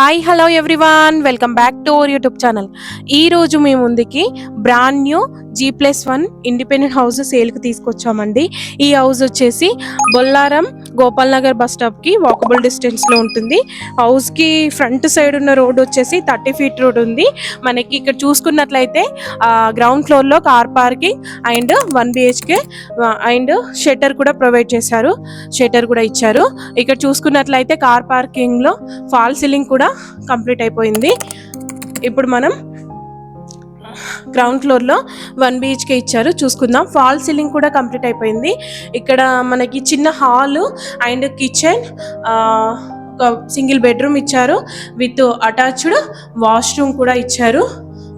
Hi hello everyone, welcome back to our YouTube channel. ఈరోజు మీ ముందుకి brand new G+1 independent house సేల్కి తీసుకొచ్చామండి. ఈ house వచ్చేసి బొల్లారం గోపాల్ నగర్ బస్ స్టాప్కి వాకబుల్ డిస్టెన్స్లో ఉంటుంది. హౌస్కి ఫ్రంట్ సైడ్ ఉన్న రోడ్ వచ్చేసి 30 ఫీట్ రోడ్ ఉంది. మనకి ఇక్కడ చూసుకున్నట్లయితే గ్రౌండ్ ఫ్లోర్లో car parking and 1 BHK and shutter కూడా ప్రొవైడ్ చేశారు, షట్టర్ కూడా ఇచ్చారు. ఇక్కడ చూసుకున్నట్లయితే కార్ పార్కింగ్లో ఫాల్ సీలింగ్ కూడా కంప్లీట్ అయిపోయింది. ఇప్పుడు మనం గ్రౌండ్ ఫ్లోర్లో 1 BHK ఇచ్చారు, చూసుకుందాం. ఫాల్ సీలింగ్ కూడా కంప్లీట్ అయిపోయింది. ఇక్కడ మనకి చిన్న హాల్ అండ్ కిచెన్, ఒక సింగిల్ బెడ్రూమ్ ఇచ్చారు విత్ అటాచ్డ్ వాష్రూమ్ కూడా ఇచ్చారు.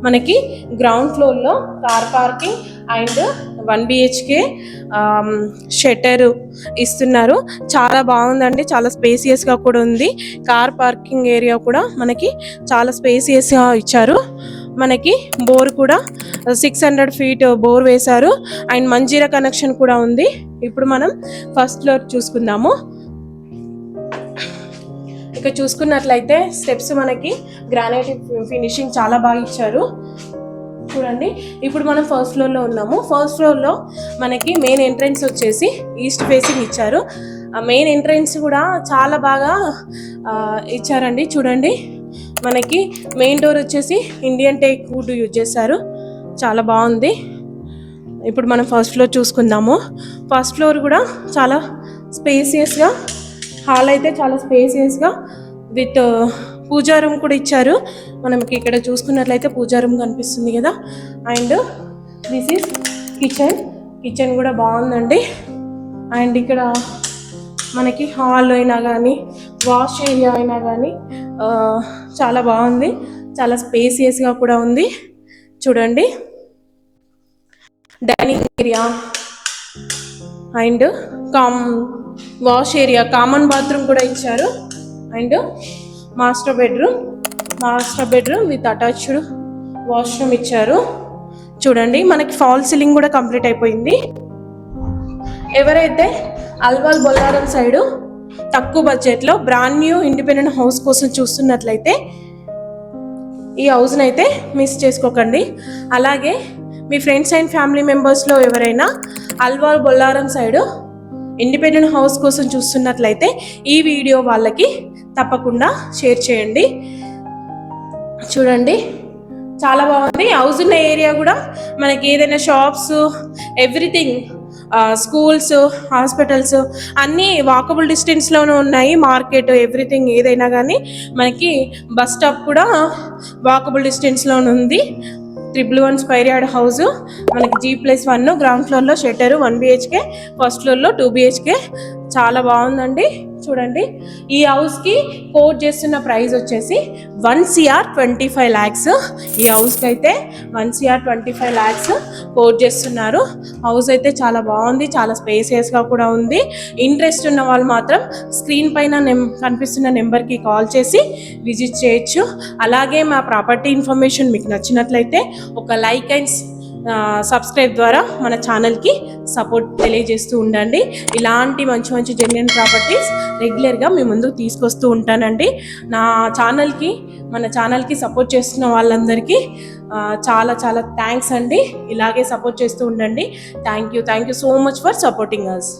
మనకి గ్రౌండ్ ఫ్లోర్లో car parking and 1 BHK shutter ఇస్తున్నారు. చాలా బాగుందండి, చాలా స్పేసియస్గా కూడా ఉంది. కార్ పార్కింగ్ ఏరియా కూడా మనకి చాలా స్పేసియస్గా ఇచ్చారు. మనకి బోర్ కూడా 600 ఫీట్ బోర్ వేశారు అండ్ మంజీరా కనెక్షన్ కూడా ఉంది. ఇప్పుడు మనం ఫస్ట్ ఫ్లోర్ చూసుకుందాము. ఇక్కడ చూసుకున్నట్లయితే స్టెప్స్ మనకి గ్రానైట్ ఫినిషింగ్ చాలా బాగా ఇచ్చారు, చూడండి. ఇప్పుడు మనం ఫస్ట్ ఫ్లోర్లో ఉన్నాము. ఫస్ట్ ఫ్లోర్లో మనకి మెయిన్ ఎంట్రన్స్ వచ్చేసి ఈస్ట్ ఫేసింగ్ ఇచ్చారు. ఆ మెయిన్ ఎంట్రన్స్ కూడా చాలా బాగా ఇచ్చారండి, చూడండి. మనకి మెయిన్ డోర్ వచ్చేసి ఇండియన్ టేక్ వుడ్ యూజ్ చేశారు, చాలా బాగుంది. ఇప్పుడు మనం ఫస్ట్ ఫ్లోర్ చూసుకుందాము. ఫస్ట్ ఫ్లోర్ కూడా చాలా స్పేసియస్గా, హాల్ అయితే చాలా స్పేసియస్గా విత్ పూజా రూమ్ కూడా ఇచ్చారు. మనకి ఇక్కడ చూసుకున్నట్లయితే పూజా రూమ్ కనిపిస్తుంది కదా. And this is kitchen, kitchen కూడా బాగుందండి. అండ్ ఇక్కడ మనకి హాల్ అయినా కానీ వాష్ ఏరియా అయినా కానీ చాలా బాగుంది, చాలా స్పేసియస్గా కూడా ఉంది, చూడండి. Dining area and wash area, common bathroom కూడా ఇచ్చారు. And master bedroom with attached washroom ఇచ్చారు, చూడండి. మనకి ఫాల్ సీలింగ్ కూడా కంప్లీట్ అయిపోయింది. ఎవరైతే అల్వాల్ బొల్లారం సైడు తక్కువ బడ్జెట్లో బ్రాండ్ న్యూ ఇండిపెండెంట్ హౌస్ కోసం చూస్తున్నట్లయితే ఈ హౌస్ని అయితే మిస్ చేసుకోకండి. అలాగే మీ ఫ్రెండ్స్ అండ్ ఫ్యామిలీ మెంబర్స్లో ఎవరైనా Alwal Bollaram side independent house కోసం చూస్తున్నట్లయితే ఈ వీడియో వాళ్ళకి తప్పకుండా షేర్ చేయండి, చూడండి. చాలా బాగుంది. హౌస్ ఉన్న ఏరియా కూడా మనకి ఏదైనా షాప్స్, ఎవ్రీథింగ్, స్కూల్స్, హాస్పిటల్స్ అన్నీ వాకబుల్ డిస్టెన్స్లోనే ఉన్నాయి. మార్కెట్, ఎవ్రీథింగ్ ఏదైనా కానీ మనకి బస్ స్టాప్ కూడా వాకబుల్ డిస్టెన్స్లోనే ఉంది. 111 స్క్వేర్ యార్డ్ హౌస్ మనకి G+1, గ్రౌండ్ ఫ్లోర్లో షట్టర్ 1 BHK, ఫస్ట్ ఫ్లోర్లో 2 BHK, చాలా బాగుందండి, చూడండి. ఈ హౌస్కి కోట్ చేస్తున్న ప్రైస్ వచ్చేసి 1,25 lakhs. ఈ హౌస్కి అయితే 1,25 lakhs కోట్ చేస్తున్నారు. హౌస్ అయితే చాలా బాగుంది, చాలా స్పేసియస్గా కూడా ఉంది. ఇంట్రెస్ట్ ఉన్న వాళ్ళు మాత్రం స్క్రీన్ పైన కనిపిస్తున్న నెంబర్కి కాల్ చేసి విజిట్ చేయొచ్చు. అలాగే మా ప్రాపర్టీ ఇన్ఫర్మేషన్ మీకు నచ్చినట్లయితే ఒక లైక్ అండ్ సబ్స్క్రైబ్ ద్వారా మన ఛానల్కి సపోర్ట్ తెలియజేస్తూ ఉండండి. ఇలాంటి మంచి మంచి జెన్యూన్ ప్రాపర్టీస్ రెగ్యులర్గా మీ ముందుకు తీసుకొస్తూ ఉంటానండి. మన ఛానల్కి సపోర్ట్ చేస్తున్న వాళ్ళందరికీ చాలా చాలా థ్యాంక్స్ అండి. ఇలాగే సపోర్ట్ చేస్తూ ఉండండి. Thank you so much for supporting us.